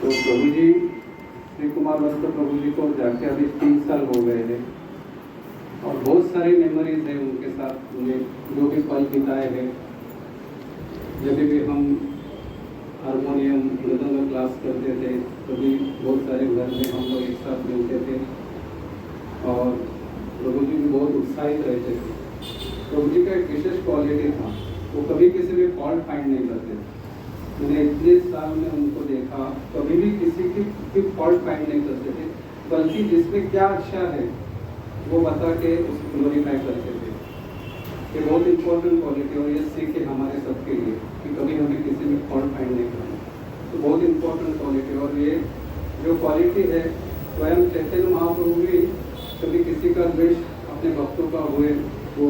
तो प्रभु जी श्री कुमार वत्स प्रभु जी को जाके अभी 3 साल हो गए हैं और बहुत सारी मेमोरीज हैं उनके साथ, उन्हें जो भी पल बिताए हैं। जब भी हम हारमोनियम मृदंग क्लास करते थे तभी बहुत सारे घर में हम लोग एक साथ मिलते थे और प्रभु जी भी बहुत उत्साहित रहते थे। प्रभु जी का एक विशेष क्वालिटी था, वो कभी किसी भी फॉल्ट फाइंड नहीं करते थे। मैंने इतने साल में उनको देखा, कभी भी किसी की फॉल्ट फाइंड नहीं करते थे, बल्कि जिसमें क्या अच्छा है वो बता के उसको ग्लोरीफाई करते थे। ये बहुत इंपॉर्टेंट क्वालिटी और ये सीख है हमारे सबके लिए कि कभी हमें किसी में फॉल्ट फाइंड नहीं करना। तो बहुत इंपॉर्टेंट क्वालिटी, और ये जो क्वालिटी है स्वयं चैतन्य महाप्रभु भी कभी किसी का द्वेष अपने भक्तों का हुए वो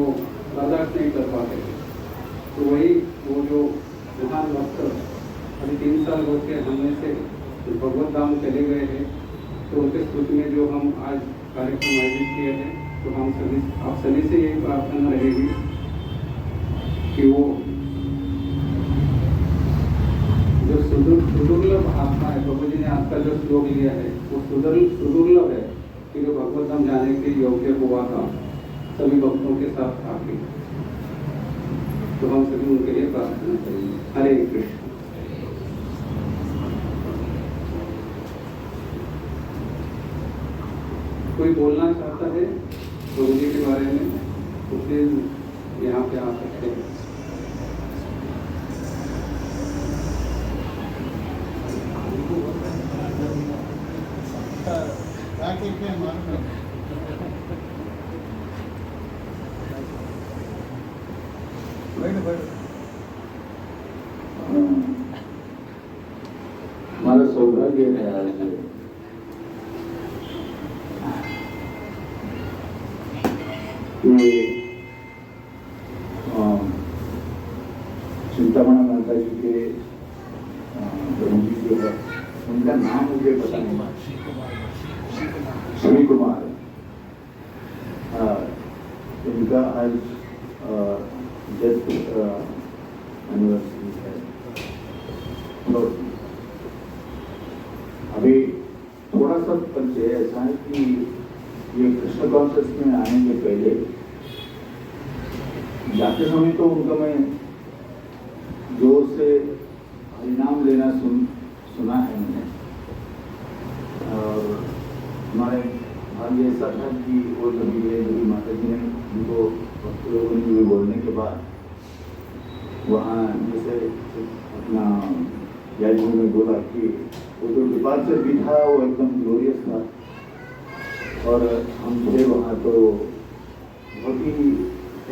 बर्दाश्त नहीं कर पाते थे। तो वही वो जो महान भक्त अभी 3 साल हो के हमने से भगवत धाम चले गए हैं, तो उनके स्मृति में जो हम आज कार्यक्रम आयोजित किए हैं, तो हम सभी आप सभी से यही प्रार्थना रहेगी कि वो जो सुदुर्लभ आत्मा है, प्रभु जी ने आपका जो श्लोक लिया है वो सुदुर्लभ है कि जो भगवत धाम जाने के योग्य हुआ था सभी भक्तों के साथ आके। तो हम सभी उनके लिए प्रार्थना करेंगे। हरे कृष्ण। कोई बोलना चाहता है प्रभु जी के बारे में तो फिर यहाँ पे आ सकते हैं। हमारा सौभाग्य है आज कि चिंतामणि माता जी के प्रभु जी जो है उनका नाम मुझे पता नहीं, श्री कुमार, इनका आज डेथ एनिवर्सरी है। तो अभी थोड़ा सा परिचय ऐसा है कि ये कृष्ण कॉन्शियस में आने के पहले जाते समय तो उनका मैं जोर से हरिनाम लेना सुना है मैंने, और हमारे भाग्य ऐसा था कि वो जब गए मेरी माता जी ने उनको भक्त लोगों ने बोलने के बाद वहाँ जैसे अपना याद में बोला कि वो जो डिपार्चर भी था वो एकदम ग्लोरियस था, और हम थे वहाँ तो बहुत ही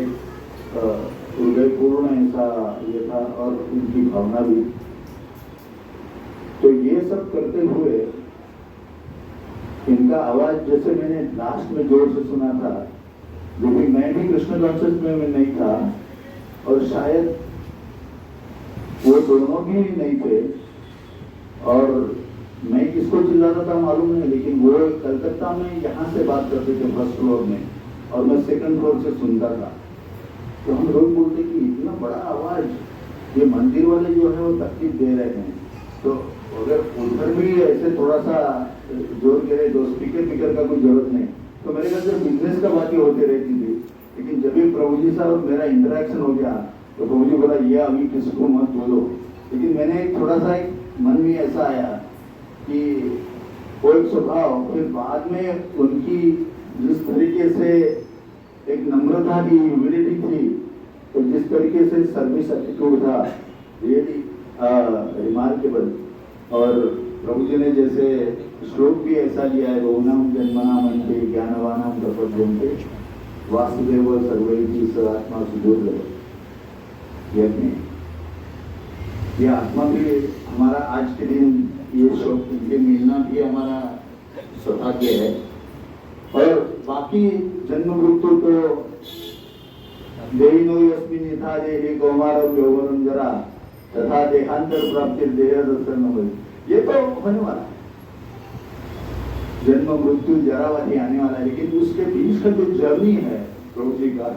एक हृदयपूर्ण ऐसा ये था और उनकी भावना भी। तो ये सब करते हुए इनका आवाज जैसे मैंने लास्ट में जोर से सुना था, जो कि मैं भी कृष्ण कॉन्शियस में नहीं था और शायद वो दोनों भी नहीं थे, और मैं किसको चिल्लाता था मालूम नहीं, लेकिन वो कलकत्ता में यहाँ से बात करते थे फर्स्ट फ्लोर में और मैं सेकंड फ्लोर से सुनता था। तो हम लोग बोलते कि इतना बड़ा आवाज ये मंदिर वाले जो है वो तकलीफ दे रहे हैं, तो अगर उधर भी ऐसे थोड़ा सा जोर गिरे तो स्पीकर का कोई जरूरत नहीं। तो मेरे घर से बिजनेस का बातें होती रहती थी, लेकिन जब भी प्रभु जी साहब मेरा इंटरेक्शन हो गया तो प्रभु जी बोला ये अभी किसको मत बोलो। लेकिन मैंने थोड़ा सा एक मन में ऐसा आया कि वो एक स्वभाव, फिर बाद में उनकी जिस तरीके से एक नम्रता की ह्यूमिलिटी थी, तो जिस तरीके से सर्विस एटीट्यूड था, रियली रिमार्केबल। और प्रभु जी ने जैसे श्लोक भी ऐसा लिया है, बहुनाम जन्मनामंते ज्ञानवानाम प्रपद्यन्ते वासुदेव सर्वैति स आत्मा सुदुर्लभ। ये आत्मा भी हमारा आज के दिन ये शोक इनके मिलना भी हमारा सौभाग्य है। और बाकी जन्म मृत्यु तो देहिनो यस्मिन् यथा देहि कौमारम यौवनम जरा तथा देहांतर प्राप्ति देह दर्शन हो, ये तो होने वाला है, जन्म मृत्यु जरावादी आने वाला है। लेकिन उसके बीच का जो जर्नी है प्रभु जी का,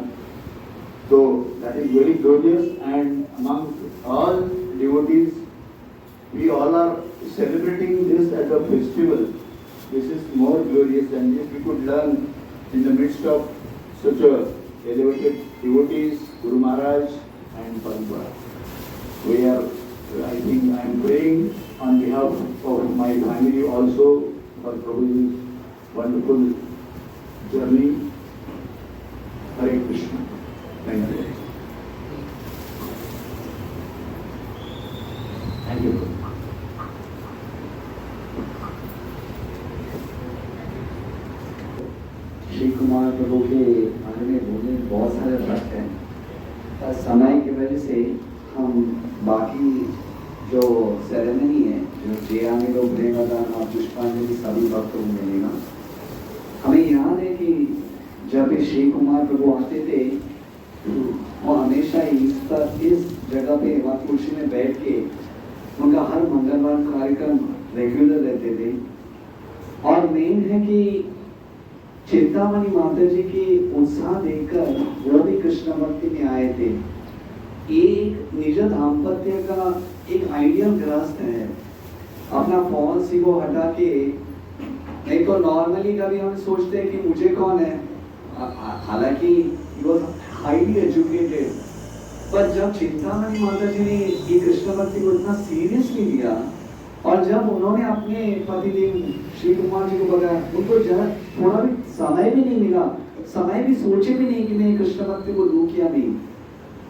तो that is very glorious. And among all devotees, we all are celebrating this as a festival, this is more glorious, and if we could learn in the midst of such a elevated devotees, Guru Maharaj and Paripura. We are, I think I am praying on behalf of my family also for Prabhuji's wonderful journey. Hare Krishna. Thank you. Thank you. Shri Kumar Prabhu के बारे में बोलने बहुत सारे वक्त हैं, पर समय की वजह से हम बाकी जो सेरेमनी है, जो जयामी लोग प्रेमदान और पुष्पांजलि सभी भक्तों को मिलेगा। हमें याद है कि जब श्री कुमार प्रभु आते थे वो हमेशा इस जगह पे वहाँ कुर्सी में बैठ के उनका हर मंगलवार कार्यक्रम रेगुलर रहते थे। और मेन है कि चिंतामणि माता जी की उत्साह देखकर वो भी कृष्ण भक्ति में आए थे। एक निज दाम्पत्य का एक आइडियल गृहस्थ है, अपना पॉलिसी को हटा के, नहीं तो नॉर्मली कभी हम सोचते हैं कि मुझे कौन है, हालांकि हाईली एजुकेटेड, पर जब चिंतामणि माता जी ने ये कृष्ण भक्ति को इतना सीरियसली लिया और जब उन्होंने अपने पतिदेव श्री कुमार जी को बताया, उनको जरा थोड़ा भी समय भी नहीं मिला, समय भी सोचे भी नहीं कि मैं कृष्ण भक्ति को लूं क्या नहीं।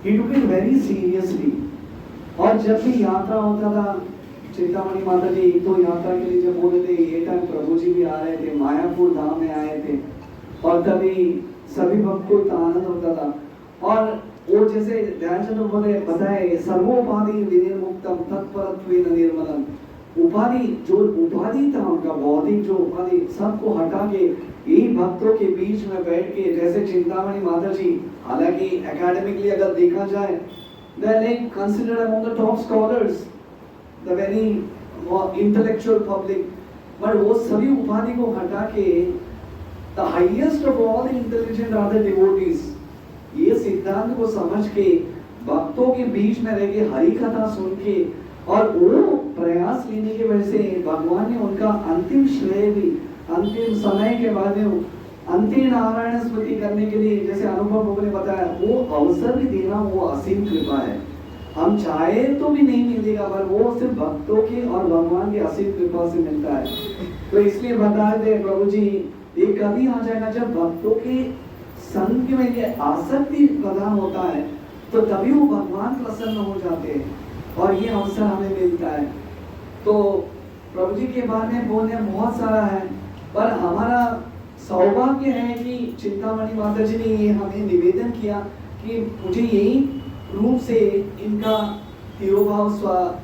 He took it very seriously। और जब भी यात्रा होता था, चिंतामणि माता जी तो यात्रा के लिए जब बोले थे, ये टाइम प्रभु जी भी आ रहे थे, मायापुर धाम में आए थे, और तभी सभी भक्त को इतना आनंद होता था। और वो जैसे ध्यानचंद बोले बताए, सर्वोपाधि विनिर्मुक्तम तत्परत्वेन निर्मलम, उपाधि जो उपाधि था उनका भौतिक जो उपाधि सबको हटा के यही भक्तों के बीच में बैठ के, जैसे चिंतामणि माता जी, हालांकि एकेडमिकली अगर देखा जाए they are like considered among the top scholars, the very intellectual public, but वो सभी उपाधि को हटा के the highest of all the intelligent are the devotees, ये सिद्धांत को समझ के भक्तों के बीच में रह के हरि कथा सुन के और वो प्रयास लेने की वजह से भगवान ने उनका अंतिम श्रेय भी अंतिम समय के बाद में अंतिम नारायण स्मृति करने के लिए, जैसे अनुभव बाबू ने बताया, वो अवसर भी देना वो असीम कृपा है। हम चाहे तो भी नहीं मिलेगा, पर वो सिर्फ भक्तों की और भगवान की असीम कृपा से मिलता है। तो इसलिए बता दे प्रभु जी, ये कभी आ जाएगा जब भक्तों के संग में ये आसक्ति प्रदान होता है, तो तभी वो भगवान प्रसन्न हो जाते हैं और ये अवसर हमें मिलता है। तो प्रभु जी के बारे में बोलने बहुत सारा है, पर हमारा सौभाग्य है कि चिंतामणि माता जी ने ये हमें निवेदन किया कि मुझे यही रूप से इनका तिरुभाव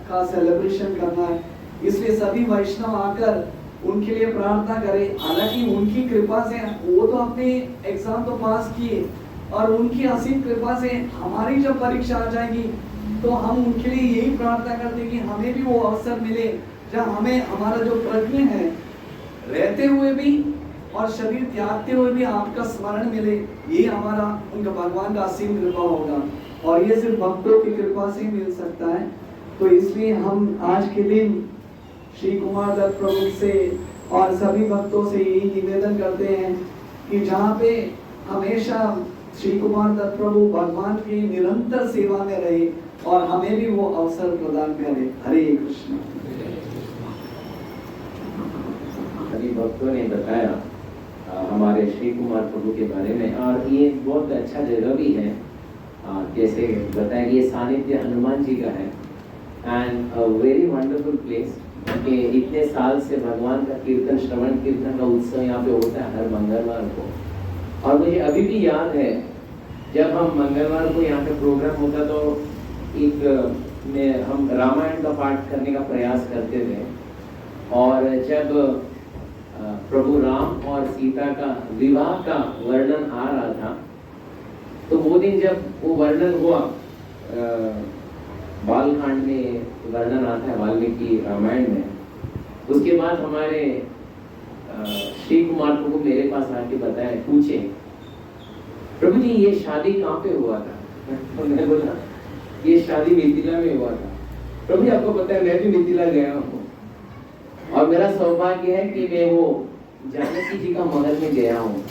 का सेलिब्रेशन करना है, इसलिए सभी वैष्णव आकर उनके लिए प्रार्थना करें। हालांकि उनकी कृपा से वो तो अपने एग्जाम तो पास किए और उनकी असीम कृपा से हमारी जब परीक्षा आ जाएगी तो हम उनके लिए यही प्रार्थना करते हैं कि हमें भी वो अवसर मिले जब हमें हमारा जो प्रज्ञ है रहते हुए भी और शरीर त्यागते हुए भी आपका स्मरण मिले, ये हमारा उनका भगवान का असीम कृपा होगा और ये सिर्फ भक्तों की कृपा से मिल सकता है। तो इसलिए हम आज के दिन श्री कुमार दत्त प्रभु से और सभी भक्तों से यही निवेदन करते हैं कि जहाँ पे हमेशा श्री कुमार दत्त प्रभु भगवान की निरंतर सेवा में रहे और हमें भी वो अवसर प्रदान करे। हरे कृष्ण। सभी भक्तों ने बताया हमारे श्री कुमार प्रभु के बारे में, और ये बहुत अच्छा जगह भी है। जैसे बताया कि ये सानिध्य हनुमान जी का है and a very wonderful place. कि इतने साल से भगवान का कीर्तन, श्रवण कीर्तन का उत्सव यहाँ पे होता है हर मंगलवार को, और मुझे अभी भी याद है जब हम मंगलवार को यहाँ पे प्रोग्राम होता तो हम रामायण का पाठ करने का प्रयास करते थे, और जब प्रभु राम और सीता का विवाह का वर्णन आ रहा था तो वो दिन जब वो वर्णन हुआ, बालकांड में वर्णन आता है वाल्मीकि रामायण में, उसके बाद हमारे श्री कुमार प्रभु मेरे पास आके बताए, पूछे प्रभु जी ये शादी कहाँ पे हुआ था? तो मैंने बोला ये शादी मिथिला में हुआ था। प्रभु जी आपको पता है मैं भी मिथिला गया हूँ, और मेरा सौभाग्य है कि मैं वो जानकी जी का महल में गया हूँ।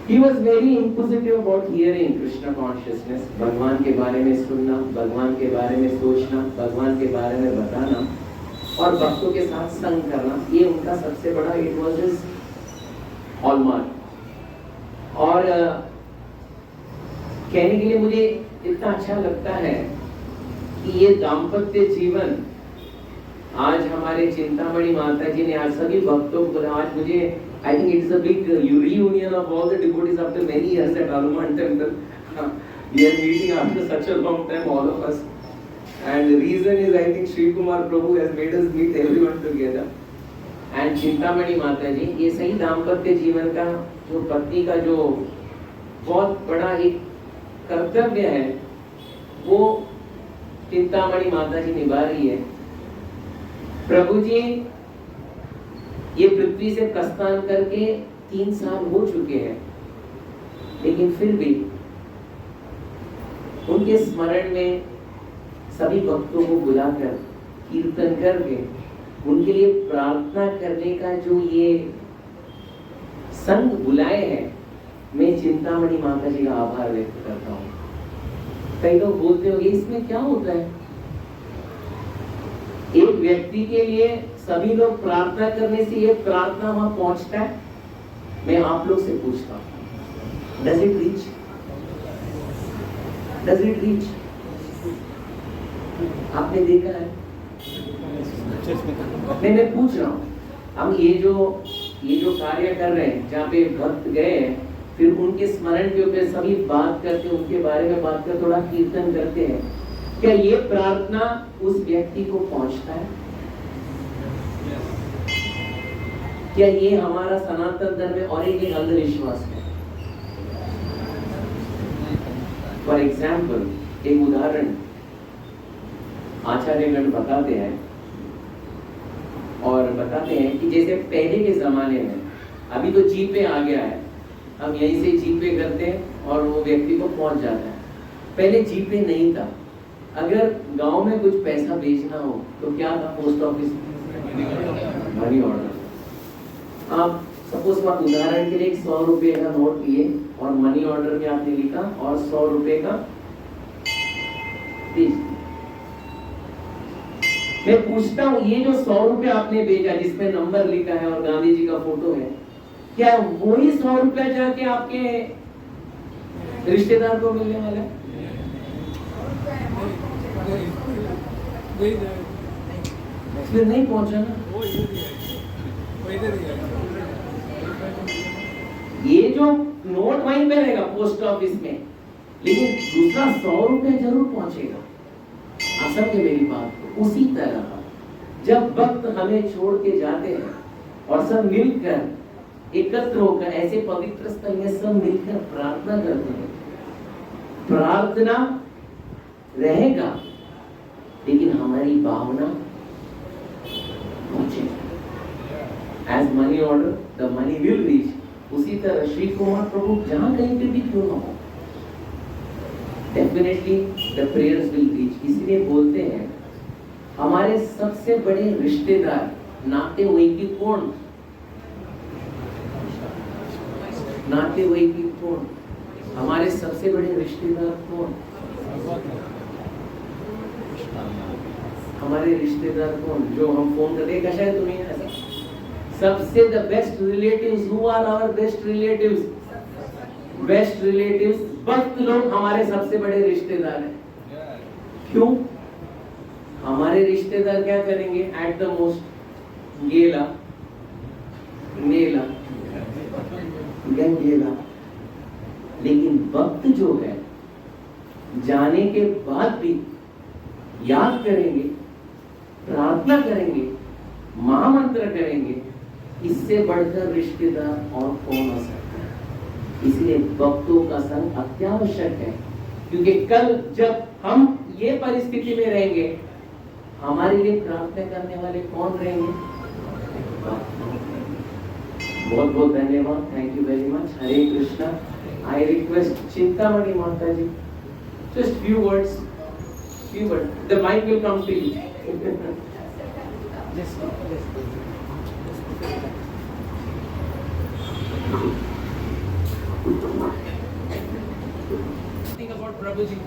He was very inquisitive about hearing Krishna consciousness, भगवान के बारे में सुनना, भगवान के बारे में सोचना, भगवान के बारे में बताना और भक्तों के साथ संग करना, ये उनका सबसे बड़ा it was his hallmark। और कहने के लिए मुझे इतना अच्छा लगता है कि ये दाम्पत्य जीवन आज हमारे चिंतामणि माता जी ने आज सभी भक्तों को, आज मुझे I think it's a big reunion of all the devotees after many years at Hanuman Temple. We are meeting after such a long time, all of us. And the reason is I think Sri Kumar Prabhu has made us meet everyone together. And Chintamani माता जी, ये सही दाम्पत्य जीवन का जो पत्नी का जो बहुत बड़ा एक कर्तव्य है, वो चिंतामणि माता जी निभा रही है। प्रभु जी ये पृथ्वी से प्रस्थान करके 3 साल हो चुके हैं, लेकिन फिर भी उनके स्मरण में सभी भक्तों को बुलाकर कीर्तन करके उनके लिए प्रार्थना करने का जो ये संग बुलाए हैं, मैं चिंतामणि माता जी का आभार व्यक्त करता हूँ। कई लोग बोलते होंगे इसमें क्या होता है, एक व्यक्ति के लिए सभी लोग प्रार्थना करने से ये प्रार्थना वहां पहुंचता है। मैं आप लोग से पूछता हूं, does it reach? Does it reach? आपने देखा है? मैं पूछ रहा हूं, हम ये जो कार्य कर रहे हैं, जहाँ पे भक्त गए फिर उनके स्मरण के ऊपर सभी बात करके उनके बारे में बात कर थोड़ा कीर्तन करते हैं, क्या ये प्रार्थना उस व्यक्ति को पहुंचता है? क्या ये हमारा सनातन धर्म में और एक अंधविश्वास है? फॉर एग्जाम्पल, एक उदाहरण आचार्यगण बताते हैं और बताते हैं कि जैसे पहले के जमाने में, अभी तो जीपे आ गया है, हम यहीं से जीपे करते हैं और वो व्यक्ति को पहुंच जाता है। पहले जीपे नहीं था, अगर गांव में कुछ पैसा भेजना हो तो क्या था? Post office money order. आप सपोज उदाहरण के लिए 100 रुपए का नोट लिए और मनी ऑर्डर में आपने लिखा और 100 रुपए का भेज। मैं पूछता हूँ, ये जो 100 रुपए आपने भेजा जिसमें नंबर लिखा है और गांधी जी का फोटो है, क्या वही 100 रुपया जाके आपके रिश्तेदार को मिलने वाला है? फिर नहीं पहुंचा ना। ये जो नोट वहीं पे रहेगा पोस्ट ऑफिस में, लेकिन दूसरा 100 रुपया जरूर पहुंचेगा। आप समझे मेरी बात को? उसी तरह जब भक्त हमें छोड़ के जाते हैं और सब मिलकर एकत्र होकर ऐसे पवित्र स्थल में सब मिलकर प्रार्थना करते हैं, प्रार्थना रहेगा लेकिन हमारी भावना पहुंचेगी। As money order the money will reach. उसी तरह श्री कुमार प्रभु जहां कहीं पे भी क्यों ना हो, definitely the prayers will reach. इसलिए बोलते हैं हमारे सबसे बड़े रिश्तेदार नाते हुए की कौन? नाते हुए की कौन? हमारे सबसे बड़े रिश्तेदार कौन? हमारे रिश्तेदार कौन? जो हम फोन करते हैं, कैसा है तुम्हें? ऐसा सबसे the best relatives. Who are our best relatives? Best relatives भक्त लोग हमारे सबसे बड़े रिश्तेदार हैं। क्यों? हमारे रिश्तेदार क्या करेंगे? एट द मोस्ट गेला मेला गेला। लेकिन भक्त जो है जाने के बाद भी याद करेंगे, प्रार्थना करेंगे, महामंत्र करेंगे। इससे बढ़कर रिश्तेदार और कौन हो सकता है? इसलिए भक्तों का संग अत्यावश्यक है, क्योंकि कल जब हम ये परिस्थिति में रहेंगे, हमारे लिए प्रार्थना करने वाले कौन रहेंगे? बहुत बहुत धन्यवाद। Thank you very much. Hare Krishna. I request Chintamani माता जी, just few words. The mic will come to you. Something about Prabhuji.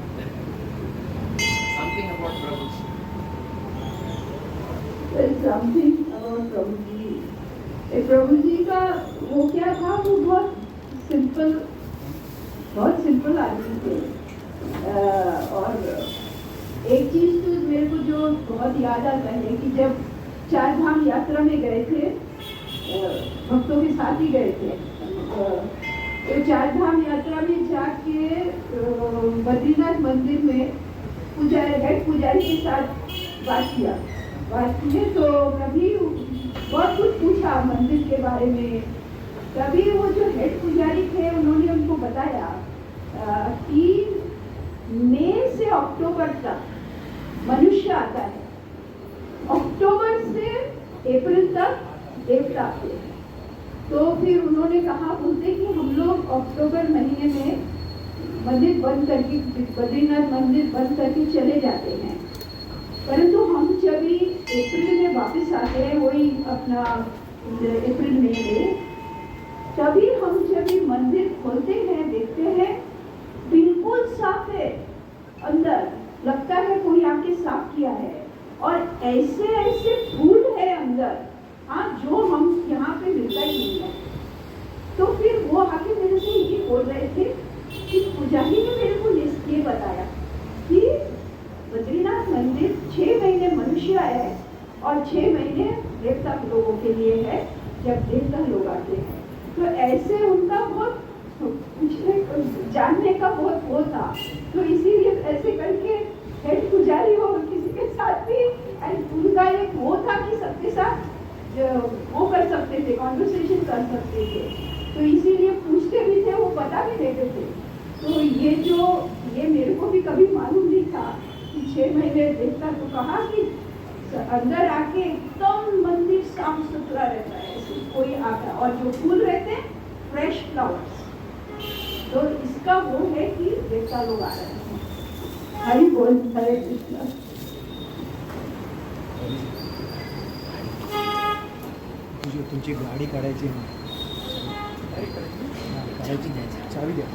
Something about Prabhuji. Something about Prabhu ji. Prabhu ji का वो क्या था, वो बहुत सिंपल आदमी थे। और एक चीज तो मेरे को जो बहुत याद आता है कि जब चार धाम यात्रा में गए थे, भक्तों के साथ ही गए थे, तो चार धाम यात्रा में जाके बद्रीनाथ मंदिर में हेड पुजारी के साथ बात किया। तो कभी बहुत कुछ पूछा मंदिर के बारे में। तभी वो जो हेड पुजारी थे उन्होंने उनको बताया कि मई से अक्टूबर तक मनुष्य आता है, अक्टूबर से अप्रैल तक देवता आते हैं। तो फिर उन्होंने कहा बोलते कि हम लोग अक्टूबर महीने में मंदिर बंद करके, बद्रीनाथ मंदिर बंद करके चले जाते हैं, परंतु हम जब भी अप्रैल में वापस आते हैं, वही अपना अप्रैल में तभी हम जब भी मंदिर खोलते हैं, देखते हैं बिल्कुल साफ है, अंदर लगता है कोई आके साफ किया है, और ऐसे ऐसे फूल है अंदर, हाँ, जो हम यहाँ पे मिलता ही नहीं है। तो फिर वो आके मेरे से ये बोल रहे थे कि पुजारी ने मेरे को ये बताया कि बद्रीनाथ मंदिर 6 महीने मनुष्य है और 6 महीने देवता लोगों के लिए है, जब देवता लोग आते हैं। तो ऐसे उनका बहुत जानने का बहुत वो था, तो इसीलिए ऐसे करके हेड पुजारी हो किसी के साथ भी, एंड उनका एक वो था कि सबके साथ वो कर सकते थे, कॉन्वर्सेशन कर सकते थे, तो इसीलिए पूछते भी थे, वो बता भी देते थे। तो ये मेरे को भी कभी मालूम नहीं था कि 6 महीने देखता, तो कहा कि अंदर आके एकदम मंदिर साफ सुथरा रहता है, कोई आता, और जो फूल रहते हैं फ्रेश फ्लावर्स, तो इसका वो है कि देवता लोग आ रहे हैं। हरि बोल, हरे कृष्णा। तुमची गाडी काढायची नाही, काढायची नाही, चावी द्या.